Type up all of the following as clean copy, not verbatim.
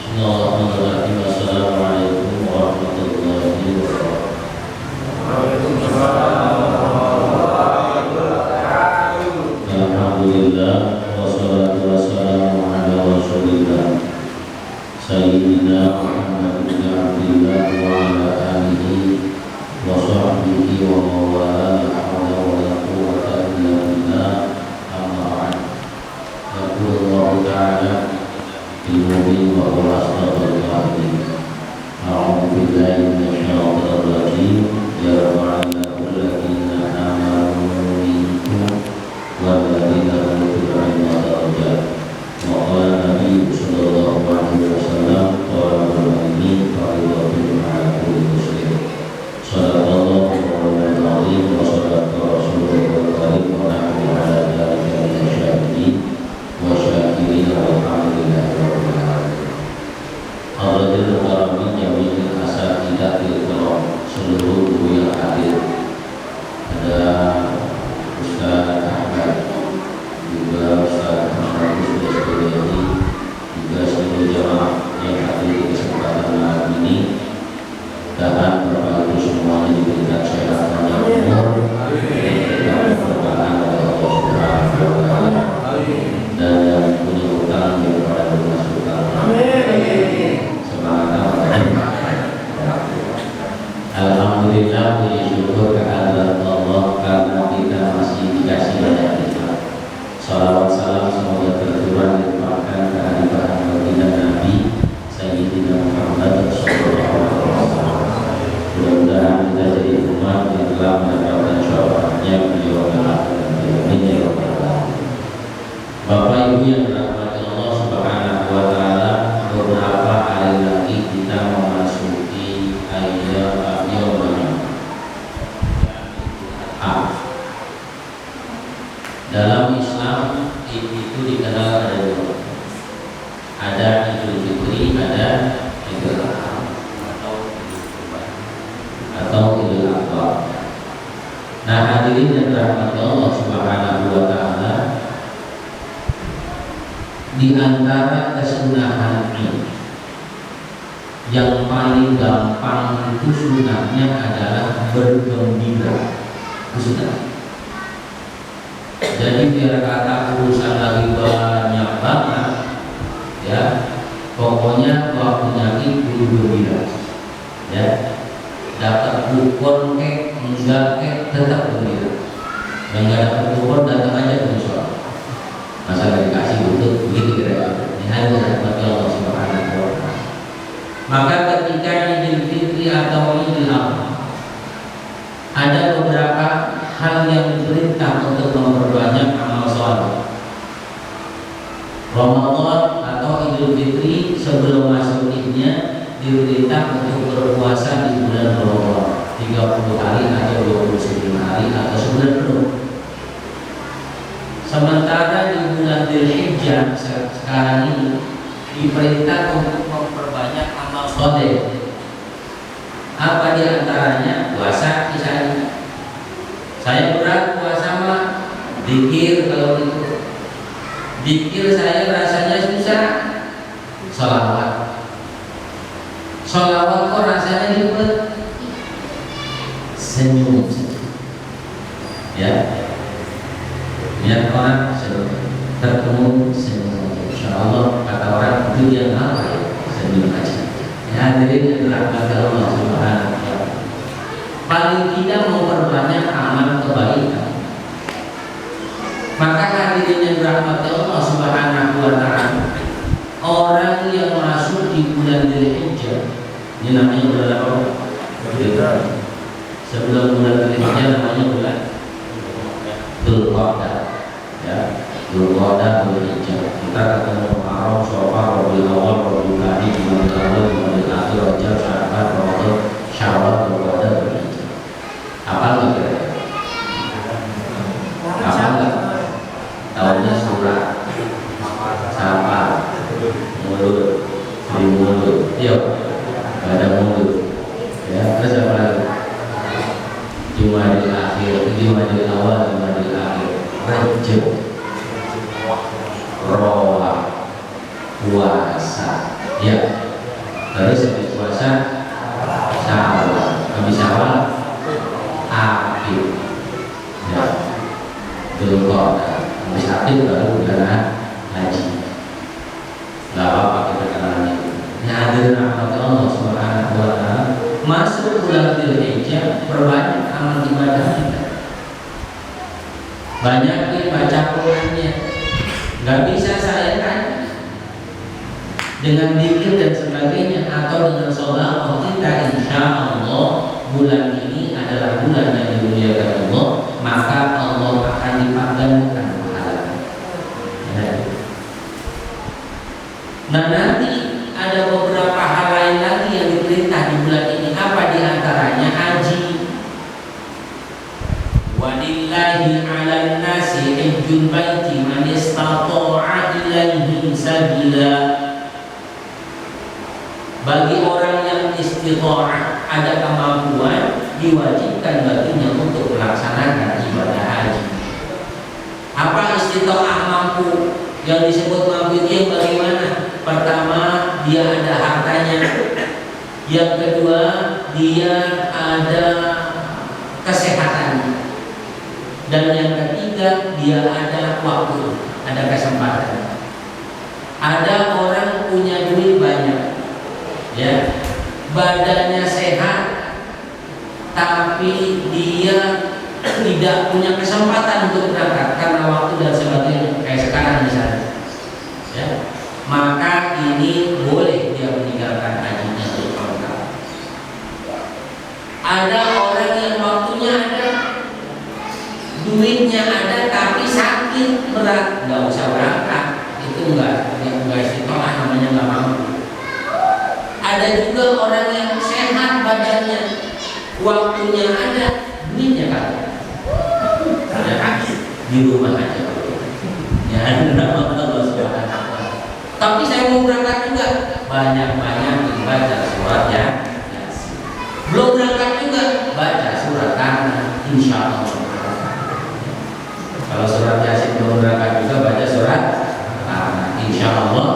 Bismillahirrahmanirrahim. Assalamualaikum warahmatullahi wabarakatuh. Alhamdulillah wassalatu wassalamu ala Rasulillah Sayyidina Muhammad bin Abdillah wa ala alihi wa sahbihi wa mawala la hawla wa la quwwata illa billah amma ba'd. Yaqulu ta'ala fil mubin wa huwa asdaqul qa'ilin. A'udzu billahi minasyaitonir rajim. Ya rabbana alladziina amanu minkum والذين أوتوا العلم درجات. وقال النبي صلى الله عليه وسلم طلب العلم فريضة على كل مسلم. صدق الله مولانا العظيم وصدق رسوله الكريم ونحن على ذلك من الشاهدين والشاكرين والحمد لله رب العالمين. Hadirin karamin jami'in asatidatil kiram, seluruh guru yang hadir. Ada Ustaz Ahmad, juga Ustaz Ahmad Sudasyani, juga seluruh jamaah yang hadir di kesempatan malam ini. Dan Bapak Ibu semuanya diberikan sehat panjang umur dan keberkahan oleh Allah Subhanahu wa Ta'ala, dan yang punya hutang daripada lunas hutang. Semangat. Alhamdulillah, puji syukur kehadirat Allah karena kita masih dikasih banyak nikmat. Salawat salam semoga tercurah dilimpahkan ke hadirat baginda Nabi Sayyidina Muhammad sallallahu alaihi wasallam. Mudah-mudahan kita jadi umat yang telah mendapatkan syafaatnya beliau dan beliau. Bapak Ibu yang dirahmati Allah Subhanahu wa Ta'ala, beberapa hari lagi kita memasuki ayat dalam Islam itu dikenal ada dua, ada Idul Fitri, ada Idul Adha atau Idul Adha. Nah, hadirin yang dirahmati Allah Subhanahu wa Ta'ala, di antara kesunahan ini yang paling gampang itu sunahnya adalah bergembira. Sudah. Jadi biar kata urusan lagi banyak banget, ya, pokoknya kalau penyakit kudu gembira, ya, dapat kupon kek enggak kek tetap gembira. Yang nggak dapat kupon datang aja ke musola, masa dikasih untuk begitu kira-kira. Ini hanya rahmat Allah Subhanahu wa Ta'ala. Maka ketika Idul Fitri atau Idul Adha, ada beberapa hal yang diperintah untuk memperbanyak amal saleh. Ramadan atau Idul Fitri sebelum masuk idnya diperintah untuk berpuasa di bulan Ramadan 30 hari atau 29 hari atau sebulan penuh. Sementara di bulan Dzulhijjah sekarang ini diperintah untuk memperbanyak amal saleh. Apa di antaranya? Puasa misalnya. Saya berat puasa mah zikir, kalau itu zikir saya rasanya susah. Sholawat kok rasanya ribet. Senyum saja, ya. Lihat orang tertemu senyum. Insyaallah kata orang itu yang apa ya? Senyum aja. Ya, hadirin yang dirahmati Allah Subhanahu wa Ta'ala, paling tidak memperbanyak amal kebaikan. Maka hadirin yang dirahmati Allah Subhanahu wa Ta'ala, orang yang masuk di bulan Dzulhijjah, ini namanya bulan apa? Sebelum bulan Dzulhijjah namanya bulan Dzulqa'dah, ya. Dzulqa'dah, Dzulhijjah. Kita ketemu Muharram, Syawal, Rabiul Awal, Rabiul Thani, Jumadil Awal, Jumadil Akhir, Rajab, Sya'ban, Ramadan, Syawal, Dzulqa'dah, Dzulhijjah. Apa nggak kira-kira? Apa nggak? Tahunnya surah, Sapa, mulut, yuk, ada mulut, ya. Terus apa lagi? Jumadil Akhir, Jumadil Awal, Jumadil Akhir, Rajab, Roha, puasa. puasa. Ya. Terus habis puasa Syawal. Habis Syawal Akhir. Ya. Dzulqa'dah. Habis Akhir baru bulan haji. Gak apa-apa kita kenalan itu. Ya hadirin rahmat Allah Subhanahu wa taala. Masuk bulan Dzulhijjah, perbanyak amal ibadah kita. Banyak baca Qur'annya. Gak bisa saya tanya dengan zikir dan sebagainya atau dengan sholat kita, insya Allah bulan ini adalah bulan yang dimuliakan Allah, maka Allah akan dipanggankan pahala. Ya. Nah nanti ada beberapa hal lain lagi yang diperintah di bulan ini. Apa diantaranya? Haji. Walillahi 'alan nasi hajjul baiti man istata'a ilaihi sabila. Bagi orang yang istita'ah, ada kemampuan, diwajibkan baginya untuk melaksanakan ibadah haji. Apa istita'ah mampu? Yang disebut mampu itu yang bagaimana? Pertama, dia ada hartanya. Yang kedua, dia ada kesehatannya. Dan yang ketiga, dia ada waktu, ada kesempatan. Ada orang punya duit banyak, ya, badannya sehat, tapi dia tidak punya kesempatan untuk berangkat karena waktu dan sebagainya, kayak sekarang misalnya, ya, maka ini boleh dia meninggalkan hajinya untuk berangkat. Ada orang yang waktunya ada, duitnya ada, tapi sakit berat, nggak usah berangkat, itu enggak istiqomah, namanya nggak mampu. Ada juga orang yang sehat badannya, waktunya ada, duitnya kan, di rumah aja. Ya, Allah Subhanahu. Tapi saya mau berangkat juga, banyak-banyak baca surat ya. Belum berangkat juga, baca surat Tanah, insya Allah. Kalau surat Yasin belum berangkat juga, baca surat Tanah, insya Allah.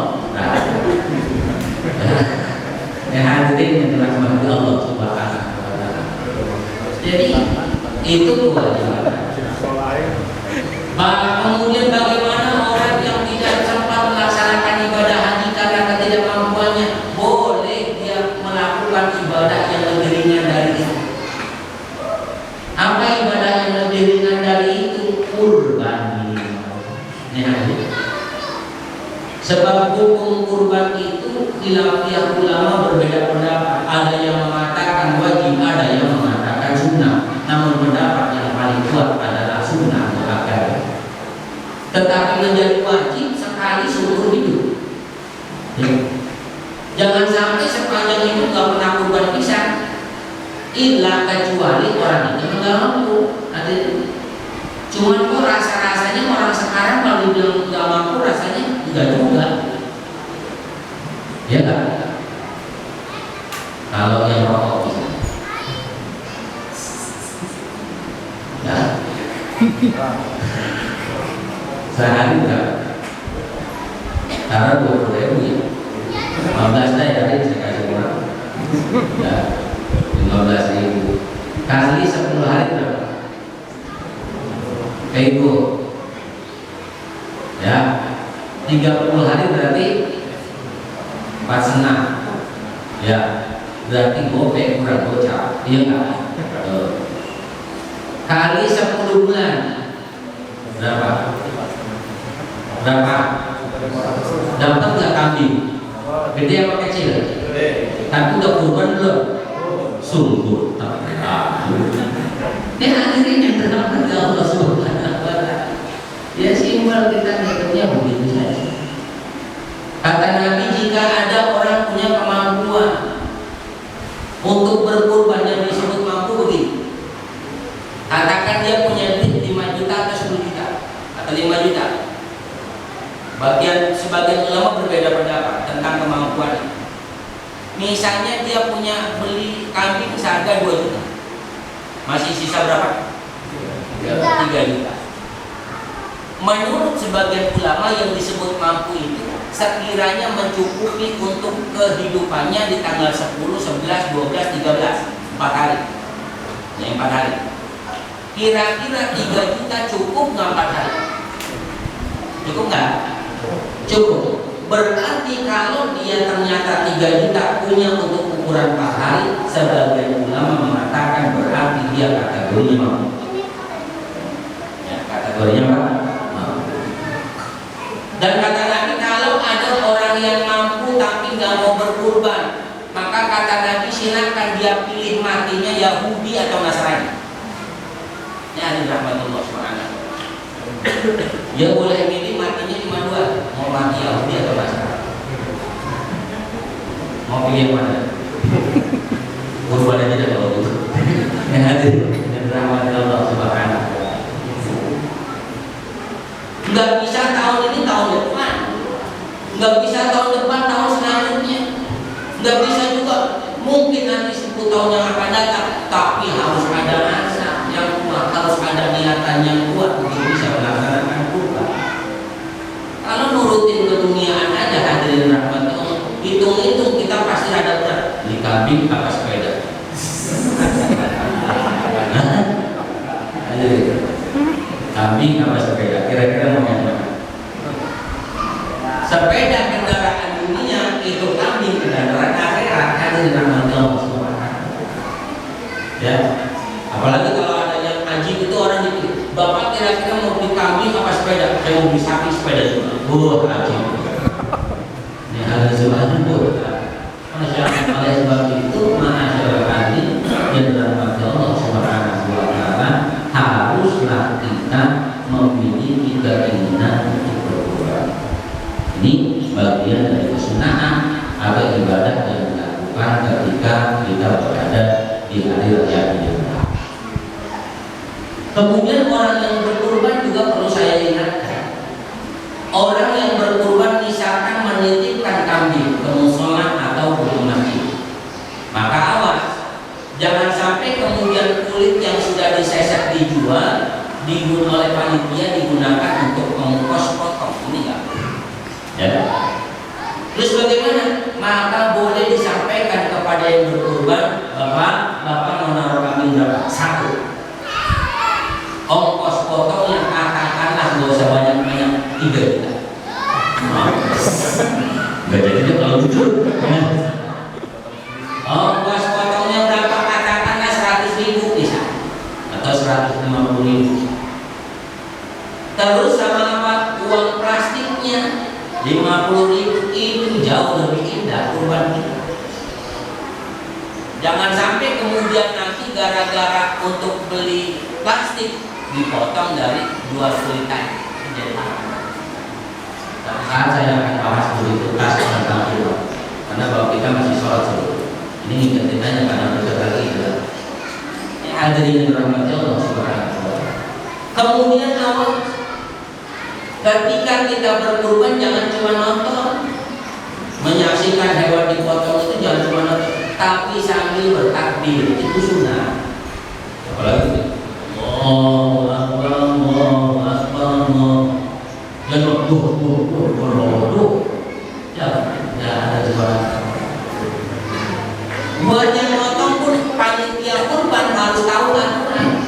Ya hadirin yang dirahmati Allah Subhanahu wa taala. Jadi itu kewajiban. Kemudian bagaimana orang yang tidak sempat melaksanakan ibadah haji karena ketidakmampuannya, boleh dia melakukan ibadah yang lebih ringan dari itu. Apa ibadah yang lebih ringan dari itu? Kurban. Sebab hukum kurban itu khilafiyah ulama berbeda pendapat. Ada yang mengatakan wajib, ada yang mengatakan sunnah. Namun pendapat yang paling kuat adalah sunnah muakkad. Tetapi menjadi wajib sekali seumur hidup. Jangan sampai sepanjang hidup nggak pernah kurban pisang. Illa kecuali orang itu nggak mampu. Cuman kok rasa-rasanya orang sekarang kalau dibilang nggak mampu, rasanya enggak juga. Ya kan? Kalau yang rokok bisa. Ya. Sehari enggak. Karena 20.000 ya. 15 hari saya kasih orang. Ya. 15.000 kali 10 hari berapa? Itu ya 30 hari berarti 4,5 ya, berarti gopek kurang gocap, iya nggak? Kali 10 bulan berapa? Dapat nggak kambing? Gede apa kecil? Tapi udah kurban belum? Sungguh tak. Ini akhirnya yang terdapat di Allah Subhanahu wa taala. Ya simpel, kita ngikutnya begitu saja. Kata Nabi, jika ada orang punya kemampuan untuk berkurban yang disebut mampu begitu. Katakan dia punya duit 5 juta atau 10 juta atau 5 juta. Sebagian ulama berbeda pendapat tentang kemampuan. Misalnya dia punya beli kambing seharga 2 juta. Masih sisa berapa? 3 juta. Menurut sebagian ulama yang disebut mampu itu sekiranya mencukupi untuk kehidupannya di tanggal 10, 11, 12, 13, 4 hari. Yang 4 hari. Kira-kira 3 juta cukup nggak 4 hari? Cukup nggak? Cukup. Berarti kalau dia ternyata 3 juta punya untuk ukuran 4 hari, sebagian ulama mengatakan berarti dia kategorinya mampu. Ya, kategorinya mampu. Dan kata Nabi, kalau ada orang yang mampu tapi nggak mau berkurban, maka kata Nabi silakan dia pilih matinya Yahudi atau Nasrani. Ini ada rahmatullah subhanahu. Dia boleh milih matinya cuma 2, mau mati Yahudi atau Nasrani. Mau pilih yang mana? Kurban aja dah kalau gitu. Yang hadir dan rahmatullah subhanahu. Nggak bisa tahun ini, tahun depan. Nggak bisa tahun depan, tahun selanjutnya. Nggak bisa juga mungkin nanti 10 tahun yang akan datang. Tapi harus ada asa yang kuat, harus ada niatan yang kuat untuk bisa melaksanakan kurban. Kalau nurutin keduniaan aja hadirin rahmat Allah, hitung-hitung kita pasti ada berat. Beli kambing apa sepeda? Kambing apa sepeda? Kira-kira mau yang mana? Sepeda kendaraan dunia, itu kambing kendaraan akhirat. Hadirin rahmat Allah subhanahu. Ya, apalagi kalau ada yang haji itu orang itu, bapak kira-kira mau beli kambing apa sepeda? Saya mau beli sapi sepeda juga. Haji. Ini ada sebagian oleh sebab itu ma'asyarul hadi yang dirahmati Allah subhanahu wa ta'ala, haruslah kita memiliki keinginan untuk berkurban. Ini bagian dari kesunahan atau ibadah yang dilakukan ketika kita berada di hari raya Idul Adha. Kemudian orang yang berkurban juga perlu saya ingatkan. Orang yang berkurban misalkan menitipkan kambing ke musola atau ke masjid, maka awas, jangan sampai kemudian kulit yang sudah disesek dijual, digunakan oleh panitia digunakan untuk ongkos potong. Ini enggak. Ya. Terus bagaimana? Maka boleh disampaikan kepada yang berkurban, bapak mau naruh kambing berapa? 1. Ongkos potongnya katakanlah nggak usah banyak-banyak, 3 juta. Nggak jadi itu kalau jujur. Ongkos potongnya berapa? Katakanlah 100.000 bisa, atau 150.000. Terus sama apa? Uang plastiknya 50.000, itu jauh lebih indah kurban kita. Jangan sampai kemudian nanti gara-gara untuk beli plastik dipotong dari jual kulitan. Jadi saat saya akan bahas begitu tas tentang itu, karena bahwa kita masih sholat dulu. Ini ingetin aja karena besok lagi ya. Ini hadirin yang dirahmati Allah subhanahu wa ta'ala. Kemudian awal ketika kita berkurban jangan cuma nonton, menyaksikan hewan dipotong itu jangan cuma nonton, tapi sambil bertakbir, itu sunnah. Apalagi Allahu Akbar, Allahu Akbar, jangan ya ada suara. Buat yang nonton pun panitia kurban harus tahu aturan.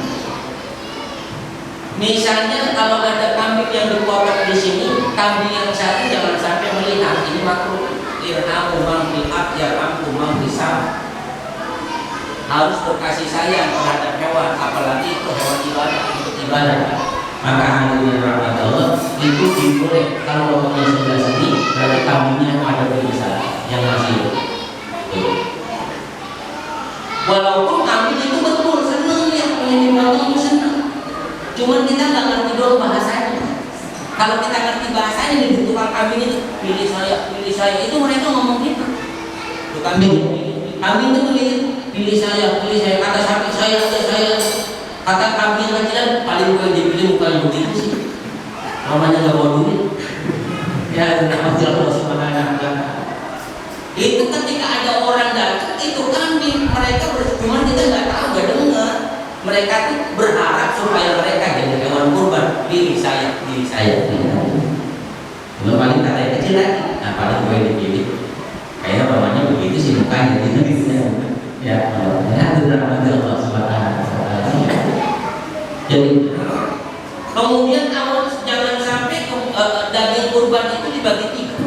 Misalnya kalau ada kambing yang dipotong di sini, kambing yang satu jangan sampai melihat ini makruh. Irhamu man fil ard yarhamkum man fis sama. Harus berkasih sayang terhadap hewan, apalagi itu hewan ibadah, untuk ibadah. Maka hadirin rahmat Allah, itu diboleh kalau potongnya sebelah sini, berarti kambingnya ada di sana yang masih hidup. Walaupun kambing itu betul senang ya, pengen dipotong senang. Cuman kita nggak ngerti dong bahasanya. Kalau kita ngerti bahasanya di tukang kambing itu pilih saya itu mereka ngomong gitu. Tuh kambing itu pilih saya kata sapi saya. Kata kambing kecilan paling gue dipilih bukan begitu sih. Namanya nggak bawa duit. Ya nama Allah subhanahu wa ta'ala. Itu ketika ada orang datang itu kambing mereka cuman kita nggak tahu nggak dengar. Mereka tuh berharap supaya mereka jadi hewan kurban. Pilih saya. Belum paling kata yang kecil lagi. Nah, Nah paling gue dipilih kayaknya bapaknya begitu sih mukanya gitu ya. Ya itu rahmat Allah Subhanahu wa taala. Jadi kemudian kamu jangan sampai daging kurban itu dibagi tiga.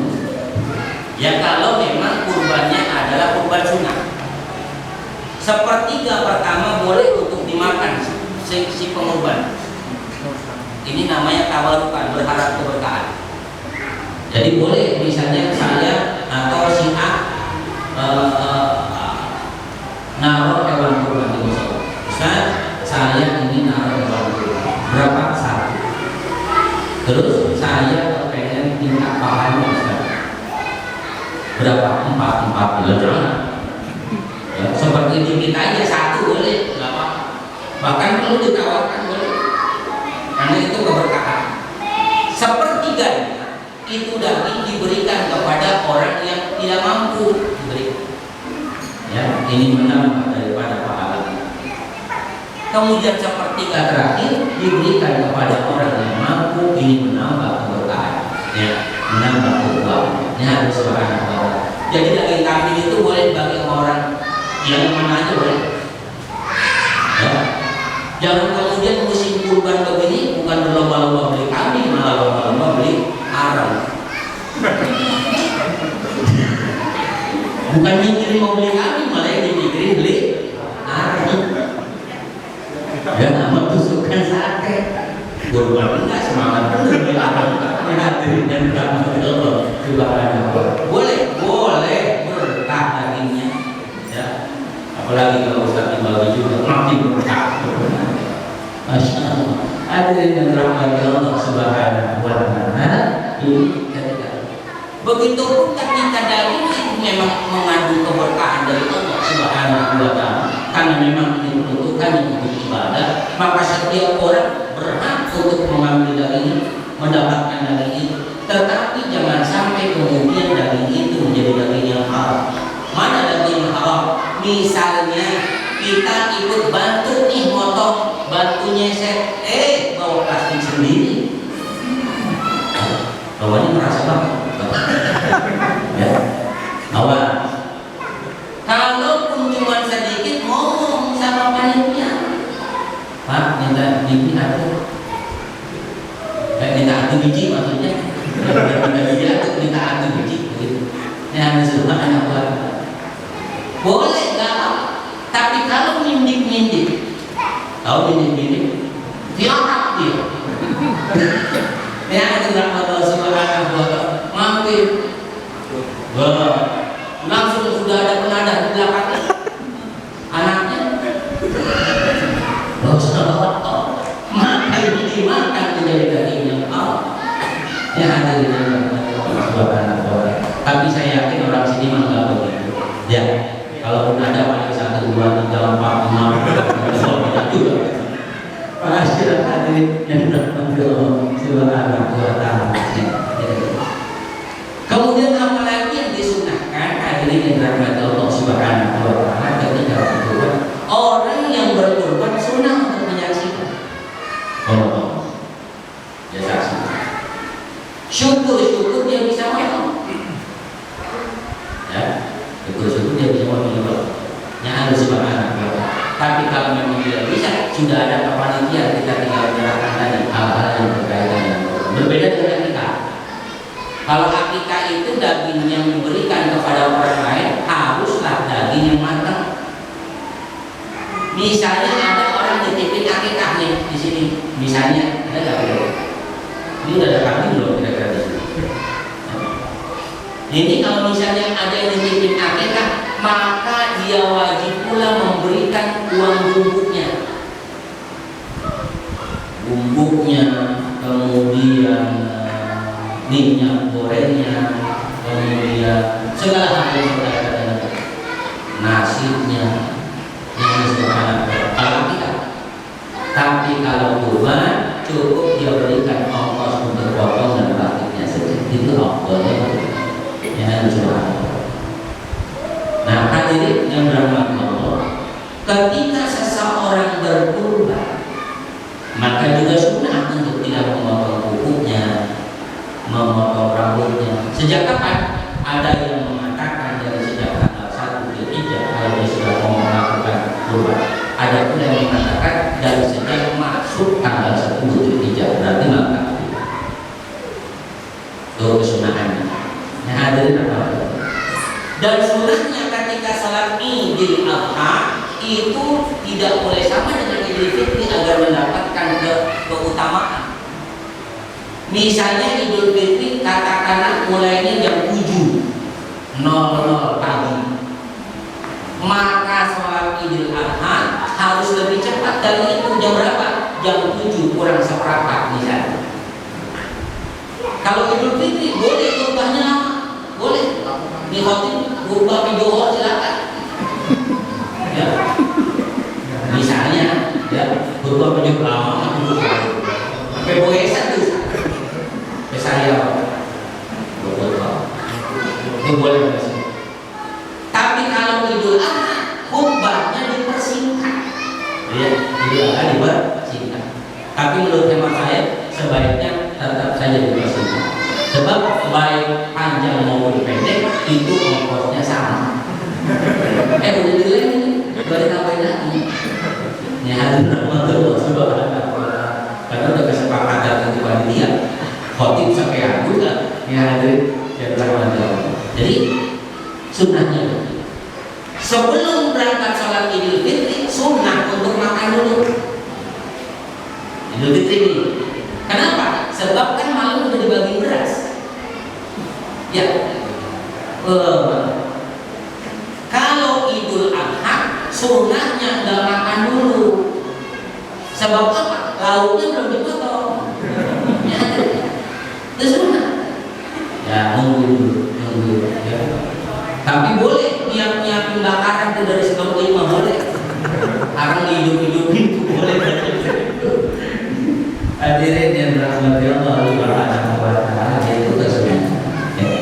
Ya kalau memang kurbannya adalah kurban sunnah, sepertiga pertama boleh untuk dimakan si pengurban. Ini namanya tawarukan, berharap keberkahan. Jadi boleh misalnya saya atau si A naruh hewan kurban di musola. Misal saya ingin naruh hewan kurban berapa? Satu. Terus saya pengen minta pahalnya berapa? Empat jangan. Ya, seperti di kita aja satu boleh, nggak apa-apa. Bahkan perlu ditawarkan boleh, karena itu keberkahan. Sepertiga itu daging diberikan kepada orang yang tidak mampu diberikan. Ya, ini menambah daripada pahala. Kemudian sepertiga terakhir diberikan kepada orang yang mampu, ini menambah keberkahan. Ya, menambah kekuatan. Ini harus subhanallah. Jadi daging kambing itu boleh bagi orang yang mana aja boleh. Ya. Jangan kemudian musim kurban begini bukan berlomba-lomba beli kambing, malah lomba-lomba beli arang. Bukan mikirin mau beli kambing, malah yang mikirin beli arang. Ya nama tusukan sate. Kurban enggak semangat bener beli arang. Hadirin dan rahmat Allah Subhanahu. Boleh berkah dagingnya. Ya. Apalagi kalau Ustaz dibagi juga makin berkah. Masya Allah. Hadirin dan rahmat Allah Subhanahu wa taala. Ini kata-kata. Begitupun ketika daging itu memang mengandung keberkahan dari Allah Subhanahu wa taala. Karena memang diperuntukkan untuk ibadah, maka setiap orang berhak untuk mengambil daging, mendapatkan daging itu. Tetapi jangan sampai kemudian daging itu menjadi daging yang haram. Mana daging yang haram? Misalnya kita ikut bantu nih motong, bantu nyesek, bawa plastik sendiri. Bawanya merasa banget. Ya, awas. Kalaupun cuma sedikit ngomong sama panitia, Pak, minta biji atau minta atu biji maksudnya. Minta atu biji begitu. Ini harus suruh anak buat. Boleh nggak apa? Tapi kalau mindik-mindik, tahu mindik-mindik, tiarap dia. Ini ada Allah Subhanahu wa taala. Mampir, langsung sudah ada penadah di belakangnya. Anaknya, makan dimakan menjadi daging yang Allah. Ya ada di dalam Allah. Tapi saya yakin orang sini mah nggak begitu. Ya. Kalaupun ada paling 1, 2, 3, 4, 5 banyak juga. Masyaallah hadirin yang dirahmati Allah Subhanahu wa taala. Kemudian apa lagi yang disunahkan hadirin yang dirahmati Allah Subhanahu wa taala ketika berkurban? Orang yang berkurban sunnah untuk menyaksikan. Oh. Ya saksikan. Syukur dia bisa makan. Ya. Syukur dia bisa makan. Ya harus subhanallah. Tapi kalau memang tidak bisa, sudah ada panitia, kita tinggal menyerahkan tadi hal-hal yang berkaitan dengan berbeda dengan kita. Kalau akikah itu daging yang diberikan kepada orang lain haruslah daging yang matang. Misalnya ada orang nitipin akikah nih di sini, misalnya ada nggak? Ini udah ada kambing belum kira-kira di sini? Ini kalau misalnya ada yang nitipin akikah, maka dia wajib pula memberikan uang bumbunya, kemudian minyak gorengnya, kemudian segala hal yang berkaitan dengan nasinya, yang disebutkan kalau kita. Tapi kalau kurban cukup dia berikan ongkos untuk potong dan plastiknya saja, itu ongkosnya. Ya disebutkan. Nah, hadirin yang dirahmati Allah, ketika seseorang berkurban, maka juga sunnah untuk tidak memotong kukunya, memotong rambutnya. Sejak kapan? Ada yang mengatakan dari sejak tanggal 1 Dzulhijjah kalau dia sudah mau melakukan kurban. Ada pula yang mengatakan dari sejak masuk tanggal 10 Dzulhijjah berarti maka itu kesunahannya. Nah, hadirin apa? Dan sunahnya ketika salat Idul Adha itu tidak boleh sama dengan Idul Fitri agar mendapatkan keutamaan. Misalnya Idul Fitri katakanlah mulainya jam 7.00 pagi, maka sholat Idul Adha harus lebih cepat dari itu. Jam berapa? Jam 7 kurang seperempat misalnya. Kalau Idul Fitri boleh khutbahnya lama, boleh di khotib khutbah Johor silakan. Ya. Misalnya ya khutbah Johor lama sampai boesan tuh. Saya itu boleh. Tapi kalau Idul Adha khutbahnya dipersingkat, ya, Idul Adha dipersingkat. Tapi menurut hemat saya sebaiknya tetap saja dipersingkat. Sebab baik panjang maupun pendek itu ongkosnya sama. Udah dulu ini, boleh tambahin lagi. Ya hari Ramadan karena udah kesepakatan dengan panitia. Khotib sampai aku lah yang ada yang berlaku. Jadi sunnahnya sebelum berangkat sholat Idul Fitri sunnah untuk makan dulu Idul Fitri ini. Kenapa? Sebab kan malam udah dibagi beras. Ya. Kalau Idul Adha sunnahnya nggak makan dulu. Sebab apa? Lauknya belum dipotong. Ya. Itu sunnah. Ya nunggu ya. Tapi boleh nyiapin bakaran itu dari sebelum 5 boleh. Orang dihidup-hidupin itu boleh. Hadirin yang dirahmati Allah Subhanahu wa taala, itu kesunahan. Ya.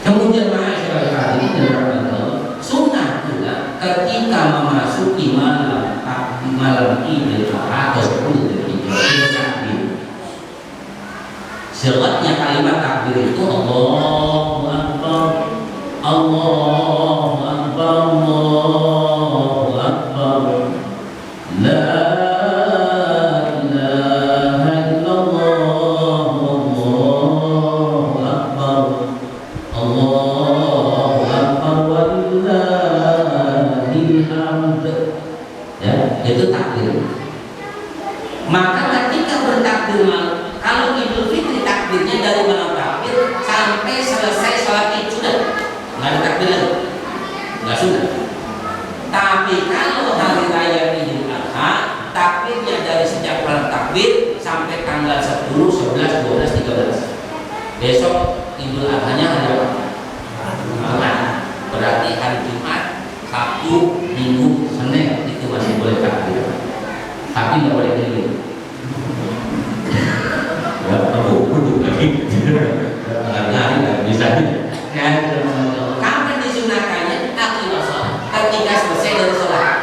Kemudian masyarakat hadirin yang dirahmati Allah, sunnah juga ketika memasuki malam Idul Adha atau 10 Dzulhijjah. Selatnya kalimat takbir itu Allahu Akbar, Allahu Akbar, Allahu Akbar, La ilaha illallah, Allahu Akbar, Allahu Akbar, walillahil hamd. Ya, itu takbir. Maka ketika bertakbir kalau Idul Fitri takbirnya dari malam takbir sampai selesai sholat Id sudah nggak ada takbir lagi, nggak sudah. Tapi kalau hari raya Idul Adha takbirnya dari sejak malam takbir sampai tanggal 10, 11, 12, 13. Besok Idul Adhanya hari apa? Jumat. Berarti hari Jumat, Sabtu, Minggu, Senin itu masih boleh takbir. Tapi nggak boleh keliling. Ya, aku juga gitu. Nggak bisa. Kapan disunahkannya? Akhir sholat. Ketika selesai dari sholat.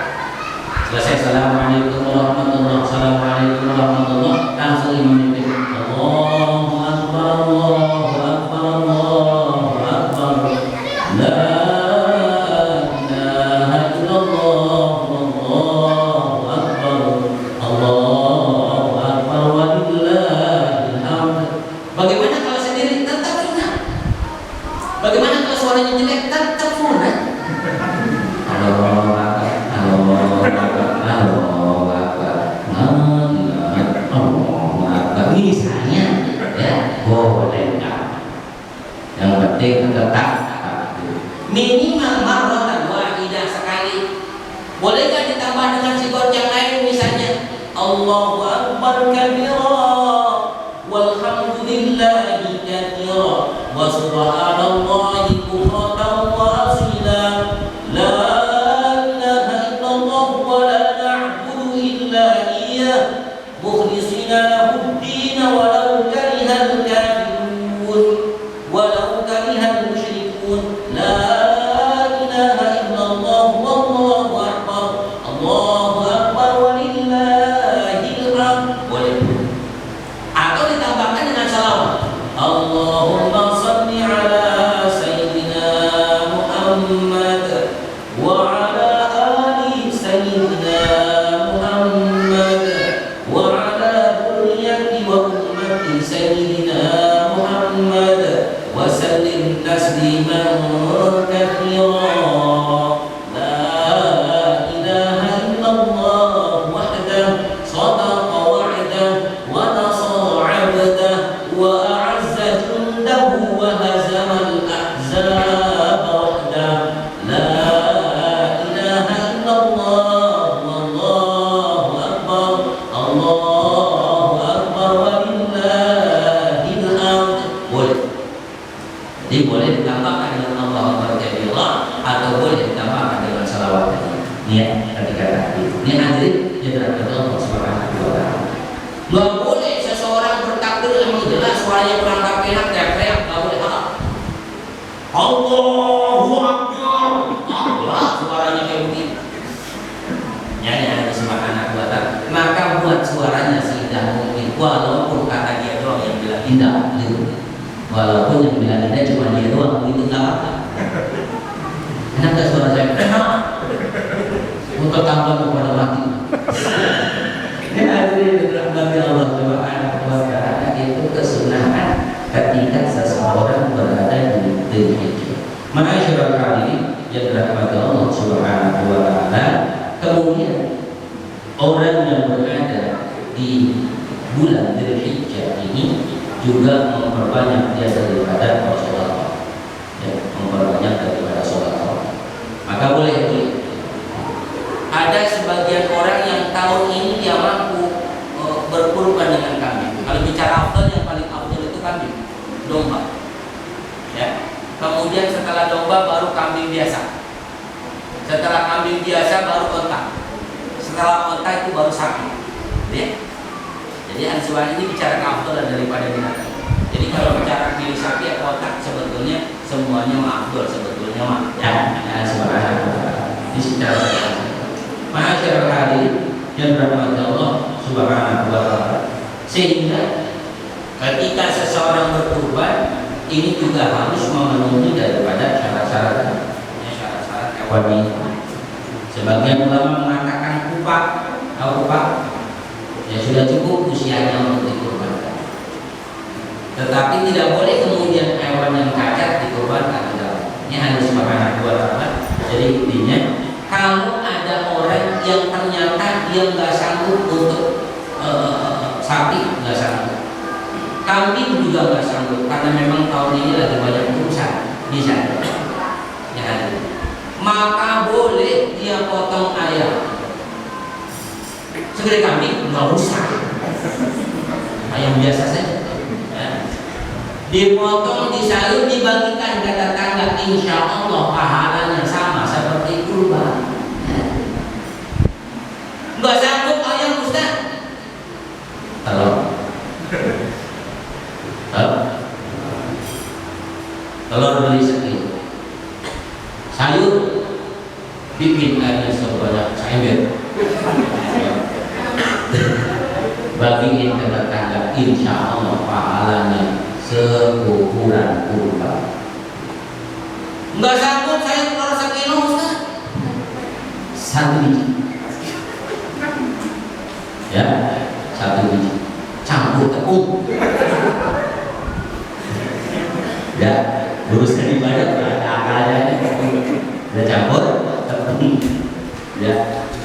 Selesai assalamualaikum warahmatullahi wabarakatuh. Assalamualaikum warahmatullahi wabarakatuh. Langsung imam itu Allahu Akbar, Allahu Akbar, Allahu Akbar. La ilaha illallah, Allahu Akbar, Allahu Akbar, walillahil hamd. Bagaimana kalau sendiri? Tetap sunnah. Bagaimana kalau suaranya jelek? Tetap sunnah. Allahu Akbar, Allahu Akbar, Allahu Akbar, Allahu Akbar. Misalnya, ya boleh nggak? Yang penting tetap minimal marratan wahidah sekali. Boleh nggak ditambah dengan sigot yang lain? Misalnya Allahu Akbar kabira walhamdulillahi katsira wa subhanallahi bukratan wa asila. La ilaha illallah wa la na'budu illa iyyah mukhlisina lahud-din walau karihal kafirun walau karihal musyrikun. La ilaha illallah wallahu akbar, Allahu akbar, walillahil hamd. Boleh. Atau ditambahkan dengan salawat. Allahumma salli ala sayyidina Muhammad wa ala ali sayyidina Muhammad wa ala dhurriyyati wa ummati sayyidina Muhammad wa sallim tasliman katsira. Jadi boleh ditambahkan dengan Allahu Akbar kabira atau boleh ditambahkan dengan salawat. Niat ketika tadi. Ini hadirin yang dirahmati Allah Subhanahu wa taala. Enggak boleh seseorang bertakbir yang jelas suaranya kurang enak teriak-teriak, enggak boleh. Allahu Akbar. Allah suaranya kayak begini. Nyanyi Allah Subhanahu wa taala. Maka buat suaranya seindah mungkin, walaupun kata dia doang yang bilang indah gitu. Walaupun yang bilang indah cuma dia doang, itu nggak apa-apa. Enak gak suara saya? Enak. Untuk tambah kepada mati. Ini hadirin dirahmati Allah Subhanahu wa taala, itu kesunahan ketika seseorang berada di Dzulhijjah. Ma'asyiral hadirin yang dirahmati Allah Subhanahu wa taala, kemudian orang yang berada di bulan Dzulhijjah ini juga memperbanyak dia daripada sholat, ya, memperbanyak daripada sholat. Maka boleh ada sebagian orang yang tahun ini dia mampu berkurban dengan kambing. Kalau bicara afdal, yang paling afdal itu kambing, domba. Ya. Kemudian setelah domba baru kambing biasa. Setelah kambing biasa baru onta. Setelah onta itu baru sapi. Ya. Jadi ansuan ini bicara afdal daripada binatang. Jadi kalau bicara pilih sapi atau otak, sebetulnya semuanya afdal sebetulnya mah. Ya, subhanallah. Ini secara ma'asyiral hadirin yang dirahmati Allah Subhanahu wa taala. Sehingga ketika seseorang berkurban ini juga harus memenuhi daripada syarat-syarat hewan ini. Sebagian ulama mengatakan kupak atau kupak ya sudah cukup usianya untuk dikurbankan. Tetapi tidak boleh kemudian hewan yang cacat dikurbankan. Ini harus Subhanahu wa taala. Jadi intinya, kalau ada orang yang ternyata dia nggak sanggup untuk sapi, nggak sanggup, kambing juga nggak sanggup karena memang tahun ini lagi banyak urusan, bisa ya, maka boleh dia potong ayam. Segede kambing nggak usah, ayam biasa saja. Ya. Dipotong, disayur, dibagikan ke tetangga, insya Allah pahalanya sama seperti kurban. Ya. Nggak sanggup ayam Ustaz? Telur beli segitu, sayur bikin airnya sebanyak seember. Bagiin ke tetangga, insya Allah pahalanya seukuran kurban. Nggak sanggup saya telur sekilo Ustaz? 1 biji, ya, 1 biji, campur tepung, ya, luruskan ibadah ada akalnya, udah campur tepung, ya,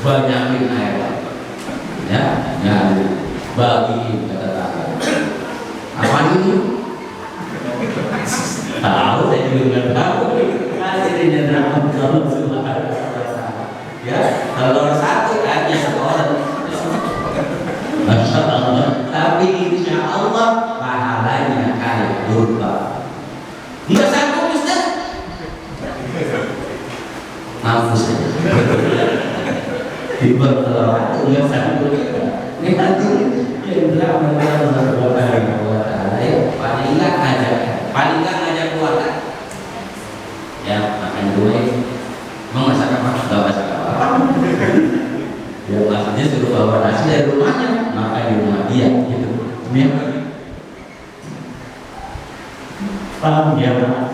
banyakin air, ya, bagi kata tetangga. Apa ini? Tahu, saya juga nggak tahu. Hadirin yang dirahmati Allah Subhanahu wa taala. Ya, telur 1 hanya 1 orang. Masya Allah. Tapi insya Allah pahalanya kayak kurban. Nggak sanggup Ustaz? Mampu saja. Tiba telur 1 nggak sanggup. Ini nanti yang dirahmati Allah Subhanahu wa taala, ya, paling nggak ngajak keluarga. Ya, makan gue. Mau masak apa? Nggak masak apa. Ya, maksudnya suruh bawa nasi dari rumahnya, makan di rumah dia, gitu. Paham ya, Pak?